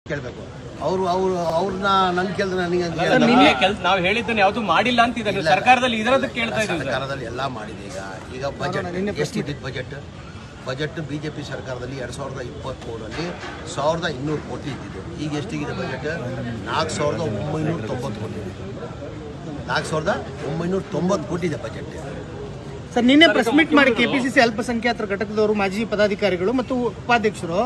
ಕೇಳಬೇಕು. ಅವ್ರನ್ನ ನನ್ ಕೇಳಿದ್ರೆ ನನಗೆ ನಾವು ಹೇಳಿದ್ದನ್ನು ಯಾವುದು ಮಾಡಿಲ್ಲ ಅಂತಿದ್ದಾರೆ. ಸರ್ಕಾರದಲ್ಲಿ ಇದರದ್ದು ಕೇಳ್ತಾ ಇದ್ದೀವಿ. ಸರ್ಕಾರದಲ್ಲಿ ಎಲ್ಲ ಮಾಡಿದೆ. ಈಗ ಬಜೆಟ್ ಎಷ್ಟಿದ್ದಿದ್ದು ಬಜೆಟ್ ಬಿಜೆಪಿ ಸರ್ಕಾರದಲ್ಲಿ 2023ರಲ್ಲಿ 1200 ಕೋಟಿ ಇದ್ದಿದ್ದು. ಈಗ ಎಷ್ಟಿಗಿದೆ ಬಜೆಟ್? 4990 ಕೋಟಿ. 4990 ಕೋಟಿ ಇದೆ ಬಜೆಟ್. ಸರ್, ನಿನ್ನೆ ಪ್ರೆಸ್ ಮೀಟ್ ಮಾಡಿ ಕೆಪಿಸಿಸಿ ಅಲ್ಪಸಂಖ್ಯಾತರ ಘಟಕದವರು, ಮಾಜಿ ಪದಾಧಿಕಾರಿಗಳು ಮತ್ತು ಉಪಾಧ್ಯಕ್ಷರು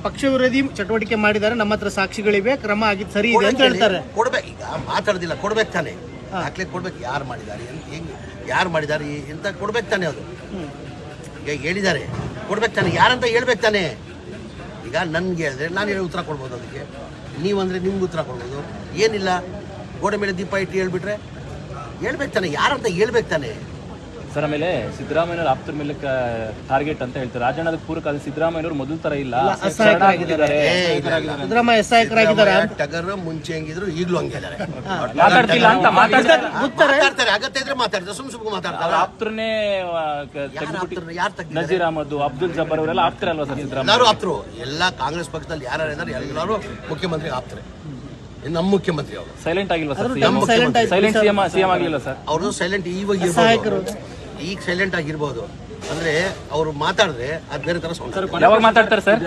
ಪಕ್ಷ ವಿರೋಧಿ ಚಟುವಟಿಕೆ ಮಾಡಿದ್ದಾರೆ, ನಮ್ಮ ಹತ್ರ ಸಾಕ್ಷಿಗಳಿವೆ, ಕ್ರಮ ಆಗಿದ್ದು ಸರಿ ಇದೆ ಅಂತ ಹೇಳ್ತಾರೆ. ಕೊಡ್ಬೇಕು. ಈಗ ಮಾತಾಡೋದಿಲ್ಲ, ಕೊಡ್ಬೇಕು ತಾನೆ, ದಾಖಲೆ ಕೊಡ್ಬೇಕು. ಯಾರು ಮಾಡಿದ್ದಾರೆ ಅಂತ ಕೊಡ್ಬೇಕು ತಾನೆ. ಅದು ಈಗ ಹೇಳಿದ್ದಾರೆ, ಕೊಡ್ಬೇಕು ತಾನೆ. ಯಾರಂತ ಹೇಳ್ಬೇಕು ತಾನೆ. ಈಗ ನನ್ಗೆ ಹೇಳಿದ್ರೆ ನಾನು ಹೇಳಿ ಉತ್ತರ ಕೊಡ್ಬೋದು, ಅದಕ್ಕೆ ನೀವಂದ್ರೆ ನಿಮ್ಗೆ ಉತ್ತರ ಕೊಡ್ಬೋದು. ಏನಿಲ್ಲ, ಗೋಡೆ ಮೇಲೆ ದೀಪ ಇಟ್ಟು ಹೇಳ್ಬಿಟ್ರೆ ಹೇಳ್ಬೇಕು ತಾನೆ. ಯಾರಂತ ಹೇಳ್ಬೇಕು ತಾನೆ. ಸರ್, ಆಮೇಲೆ ಸಿದ್ದರಾಮಯ್ಯವ್ರ ಆಪ್ತರ ಮೇಲೆ ಟಾರ್ಗೆಟ್ ಅಂತ ಹೇಳ್ತಾರೆ. ರಾಜಣ್ಣದ ಪೂರಕ ಸಿದ್ದರಾಮಯ್ಯವ್ರು ಮೊದಲು ತರ ಇಲ್ಲ, ಸಿದ್ದರಾಮಯ್ಯ ಸಹಾಯಕರಾಗಿದ್ದಾರೆ. ಟಗರ್ ಮುಂಚೆ ಹೆಂಗಿದ್ರು ಈಗಲೂ ಹಂಗಿದ್ದಾರೆ. ಮಾತಾಡ್ತಾರೆ, ಅಗತ್ಯ ಇದ್ರೆ ಮಾತಾಡ್ತಾರೆ, ಸುಮ್ಮನೆ ಮಾತಾಡ್ತಾರೆ. ಆಪ್ತರನ್ನೇ ನಜೀರ್ ಅಹಮದ್, ಅಬ್ದುಲ್ ಜಬ್ಬಾರ್ ಅವರೆಲ್ಲ ಆಪ್ತಾರೆ ಅಲ್ವಾ ಸರ್? ಸಿದ್ದರಾಮಯ್ಯ ಎಲ್ಲರೂ ಆಪ್ತರು. ಎಲ್ಲ ಕಾಂಗ್ರೆಸ್ ಪಕ್ಷದಲ್ಲಿ ಯಾರು ಇದ್ದಾರೆ ಎಲ್ಲರೂ ಮುಖ್ಯಮಂತ್ರಿ ಆಪ್ತಾರೆ. ನಮ್ಮ ಮುಖ್ಯಮಂತ್ರಿ ಅವರು ಸೈಲೆಂಟ್ ಆಗಿಲ್ವಾ ಸರ್? ಸೈಲೆಂಟ್ ಸಿಎಂ ಆಗಿಲ್ಲ ಸರ್? ಅವರು ಸೈಲೆಂಟ್ ಈಗ ಸೈಲೆಂಟ್ ಆಗಿರ್ಬೋದು. ಅಂದ್ರೆ ಅವರು ಮಾತಾಡಿದ್ರೆ ಅದ್ ಬೇರೆ ತರ ಸೌಂಡ್. ಯಾವಾಗ ಮಾತಾಡ್ತಾರೆ ಸರ್?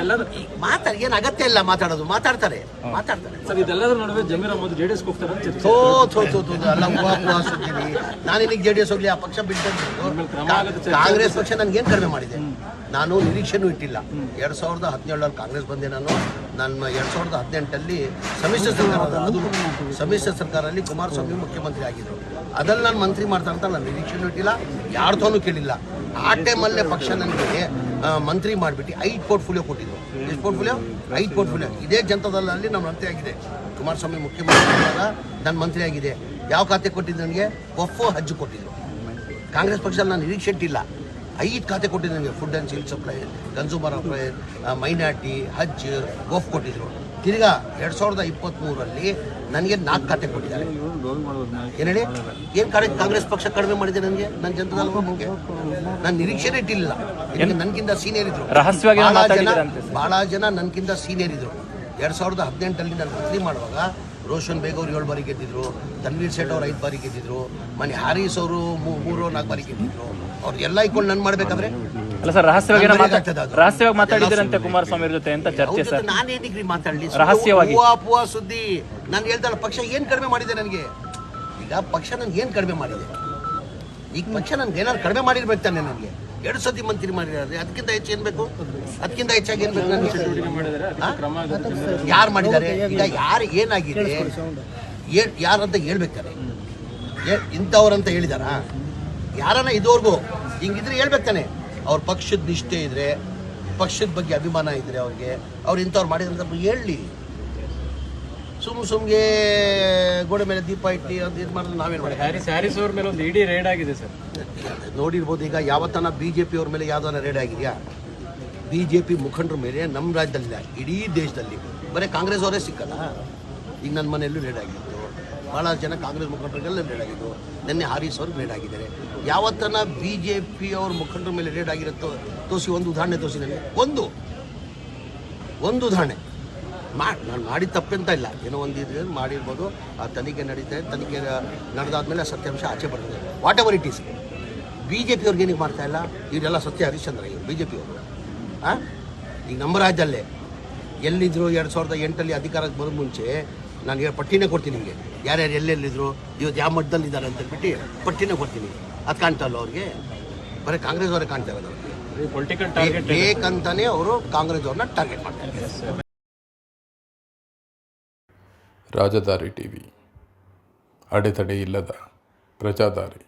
ಏನ್ ಅಗತ್ಯ ಇಲ್ಲ ಮಾತಾಡೋದು. ಮಾತಾಡ್ತಾರೆ ಸರ್. ಇದೆಲ್ಲದರ ನಡುವೆ ಜಮೀರ್ ಅಹಮದ್ ಜೆಡಿಎಸ್ ಹೋಗ್ತಾರೆ. ಅಲ್ಲ, ಸುತ್ತೀನಿ ನಾನು ಇಲ್ಲಿಗೆ ಜೆಡಿಎಸ್ ಹೋಗ್ಲಿ, ಆ ಪಕ್ಷ ಬಿಟ್ಟು ಕಾಂಗ್ರೆಸ್ ಪಕ್ಷ ನನ್ಗೇನ್ ಕಡಿಮೆ ಮಾಡಿದೆ? ನಾನು ನಿರೀಕ್ಷೆನೂ ಇಟ್ಟಿಲ್ಲ. 2017 ಕಾಂಗ್ರೆಸ್ ಬಂದೆ. ನನ್ನ 2018 ಸಮ್ಮಿಶ್ರ ಸರ್ಕಾರದಲ್ಲಿ ಕುಮಾರಸ್ವಾಮಿ ಮುಖ್ಯಮಂತ್ರಿ ಆಗಿದ್ರು. ಅದ್ರಲ್ಲಿ ನಾನು ಮಂತ್ರಿ ಮಾಡ್ತಾ ಅಂತ ನಾನು ನಿರೀಕ್ಷೆನೂ ಇಟ್ಟಿಲ್ಲ, ಯಾರ್ದೂ ಕೇಳಿಲ್ಲ. ಆ ಟೈಮಲ್ಲೇ ಪಕ್ಷ ನನಗೆ ಮಂತ್ರಿ ಮಾಡಿಬಿಟ್ಟು 5 ಪೋರ್ಟ್ಫೋಲಿಯೋ ಕೊಟ್ಟಿದ್ರು. ಎಷ್ಟು ಪೋರ್ಟ್ಫೋಲಿಯೋ? 5 ಪೋರ್ಟ್ಫೋಲಿಯೋ. ಇದೇ ಜನತಾದಳಲ್ಲಿ ನಮ್ಮ ಮಂತ್ರಿ ಆಗಿದೆ. ಕುಮಾರಸ್ವಾಮಿ ಮುಖ್ಯಮಂತ್ರಿ ಆದಾಗ ನನ್ನ ಮಂತ್ರಿ ಆಗಿದೆ. ಯಾವ ಖಾತೆ ಕೊಟ್ಟಿದ್ದು ನನಗೆ? ವಫ್, ಹಜ್ ಕೊಟ್ಟಿದ್ರು. ಕಾಂಗ್ರೆಸ್ ಪಕ್ಷದಲ್ಲಿ ನಾನು ನಿರೀಕ್ಷೆ ಇಟ್ಟಿಲ್ಲ. 5 ಖಾತೆ ಕೊಟ್ಟಿದ್ದು ನನಗೆ. Food and civil supply, consumer affair, minority, ಹಜ್, ವಫ್ ಕೊಟ್ಟಿದ್ರು. ತಿರ್ಗಾ 2023ರಲ್ಲಿ ನನಗೆ 4 ಖಾತೆ ಕೊಟ್ಟಿದ್ದಾರೆ. ಏನು ಹೇಳಿ? ಏನು ಕಾಂಗ್ರೆಸ್ ಪಕ್ಷ ಕಡಿಮೆ ಮಾಡಿದೆ ನನಗೆ? ನನ್ನ ಜನತಾದಳ ಬಗ್ಗೆ ನಾನು ನಿರೀಕ್ಷೆನೇ ಇಟ್ಟಿಲ್ಲ. ನನ್ಗಿಂತ ಸೀನಿಯರ್ ಇದ್ರು ಬಹಳ ಜನ, ನನ್ಗಿಂತ ಸೀನಿಯರ್ ಇದ್ರು. 2018 ನಾನು ಮಂತ್ರಿ ಮಾಡುವಾಗ ರೋಷನ್ ಬೇಗ್ ಅವರು 7 ಬಾರಿ ಗೆದ್ದಿದ್ರು, ತನ್ವೀರ್ ಸೇಠ್ ಅವರು 5 ಬಾರಿ ಗೆದ್ದಿದ್ರು, ಮನೆ ಹಾರೀಸ್ ಅವರು 3-4 ಬಾರಿ ಗೆದ್ದಿದ್ರು. ಅವ್ರಿಗೆಲ್ಲ ಇಟ್ಕೊಂಡು ನಾನು ಮಾಡ್ಬೇಕಾದ್ರೆ ಅಲ್ಲ ಸರ್, ರಹಸ್ಯವಾಗಿ ಮಾತಾಡಿದ್ರಂತೆ ಕುಮಾರಸ್ವಾಮಿ ಜೊತೆ ಅಂತ ಚರ್ಚೆ ಸರ್. ನಾನೇ ಡಿಗ್ರಿ ಮಾತಾಡಲಿ, ರಹಸ್ಯವಾಗಿ ಸುದ್ದಿ. ನಾನು ಹೇಳ್ದಲ್ಲ, ಪಕ್ಷ ಏನ್ ಕಡಿಮೆ ಮಾಡಿದೆ ನನಗೆ? ಈಗ ಪಕ್ಷ ನನ್ಗೆ ಏನ್ ಕಡಿಮೆ ಮಾಡಿದೆ? ಈಗ ಪಕ್ಷ ನನ್ಗೆ ಏನಾದ್ರು ಕಡಿಮೆ ಮಾಡಿರ್ಬೇಕು ತಾನೆ. ನನಗೆ 2 ಸತಿ ಮಂತ್ರಿ ಮಾಡಿದ್ರೆ ಅದಕ್ಕಿಂತ ಹೆಚ್ಚು ಏನ್ ಬೇಕು? ಅದಕ್ಕಿಂತ ಹೆಚ್ಚಾಗಿ ಏನ್ ಬೇಕು? ಯಾರು ಮಾಡಿದ್ದಾರೆ? ಈಗ ಯಾರು ಏನಾಗಿದೆ ಯಾರಂತ ಹೇಳ್ಬೇಕಾರೆ? ಇಂಥವ್ರಂತ ಹೇಳಿದಾರ? ಯಾರನ್ನ ಇದುವರೆಗೂ ಹಿಂಗಿದ್ರೆ ಹೇಳ್ಬೇಕಾನೆ. ಅವ್ರ ಪಕ್ಷದ ನಿಷ್ಠೆ ಇದ್ರೆ, ಪಕ್ಷದ ಬಗ್ಗೆ ಅಭಿಮಾನ ಇದ್ರೆ ಅವ್ರಿಗೆ, ಅವ್ರು ಇಂಥವ್ರು ಮಾಡಿದ್ರೆ ಹೇಳಿ. ಸುಮ್ಗೆ ಗೋಡೆ ಮೇಲೆ ದೀಪ ಇಟ್ಟು ಅದು ಇದು ಮಾಡಿದ್ರೆ ನಾವೇನು ಮಾಡಿ? ಹ್ಯಾರಿಸ್ ಅವ್ರ ಮೇಲೆ ಒಂದು ಇಡೀ ರೇಡ್ ಆಗಿದೆ ಸರ್, ನೋಡಿರ್ಬೋದು. ಈಗ ಯಾವತ್ತನ ಬಿಜೆಪಿ ಅವ್ರ ಮೇಲೆ ಯಾವ್ದಾನ ರೇಡ್ ಆಗಿದೆಯಾ? ಬಿಜೆಪಿ ಮುಖಂಡರ ಮೇಲೆ ನಮ್ಮ ರಾಜ್ಯದಲ್ಲಿಲ್ಲ, ಇಡೀ ದೇಶದಲ್ಲಿ ಬರೀ ಕಾಂಗ್ರೆಸ್ ಅವರೇ ಸಿಕ್ಕಲ್ಲ. ಈಗ ನನ್ನ ಮನೆಯಲ್ಲೂ ರೇಡ್ ಆಗಿತ್ತು, ಭಾಳ ಜನ ಕಾಂಗ್ರೆಸ್ ಮುಖಂಡರಿಗೆಲ್ಲ ರೇಡ್ ಆಗಿದ್ದು. ನಿನ್ನೆ ಹಾರೀಸ್ ಅವ್ರಿಗೆ ರೇಡ್ ಆಗಿದ್ದಾರೆ. ಯಾವತ್ತನ ಬಿಜೆಪಿ ಅವ್ರ ಮುಖಂಡರ ಮೇಲೆ ರೇಡ್ ಆಗಿರುತ್ತೋ ತೋರಿಸಿ, ಒಂದು ಉದಾಹರಣೆ ತೋರಿಸಿ ನನಗೆ. ಒಂದು ಉದಾಹರಣೆ ನಾನು ಮಾಡಿದ ತಪ್ಪಂತ ಇಲ್ಲ. ಏನೋ ಒಂದು ಇದು ಮಾಡಿರ್ಬೋದು. ಆ ತನಿಖೆ ನಡೀತಾ ಇದೆ. ತನಿಖೆ ನಡೆದಾದ್ಮೇಲೆ ಸತ್ಯಾಂಶ ಆಚೆ ಬರ್ತದೆ. What ever it is. BJP ಅವ್ರಿಗೆ ಏನಕ್ಕೆ ಮಾಡ್ತಾ ಇಲ್ಲ? ಇವರೆಲ್ಲ ಸತ್ಯ ಹರಿಶ್ಚಂದ್ರ ಇವರು ಬಿಜೆಪಿ ಅವರು. ಈಗ ನಮ್ಮ ರಾಜ್ಯದಲ್ಲೇ ಎಲ್ಲಿದ್ದರು? 2008 ಅಧಿಕಾರಕ್ಕೆ ಬರೋ ಮುಂಚೆ ನಾನು ಪಟ್ಟಿನೇ ಕೊಡ್ತೀನಿ ನಿಮಗೆ, ಯಾರ್ಯಾರು ಎಲ್ಲೆಲ್ಲಿದ್ರು, ಇವತ್ತು ಯಾವ ಮಟ್ಟದಲ್ಲಿದ್ದಾರೆ ಅಂತ ಹೇಳ್ಬಿಟ್ಟು ಪಟ್ಟಿನೇ ಕೊಡ್ತೀನಿ. ಅದು ಕಾಣ್ತಲ್ಲ ಅವ್ರಿಗೆ? ಬರೀ ಕಾಂಗ್ರೆಸ್ ಅವರೇ ಕಾಣ್ತಾ ಇರೋದು. ಪೊಲಿಟಿಕಲ್ ಟಾರ್ಗೆಟ್ ಬೇಕಂತಾನೆ ಅವರು ಕಾಂಗ್ರೆಸ್ ಅವ್ರನ್ನ ಟಾರ್ಗೆಟ್ ಮಾಡ್ತಾರೆ. ರಾಜಧಾರಿ ಟಿವಿ, ಅಡೆತಡೆ ಇಲ್ಲದ ಪ್ರಜಾದಾರಿ.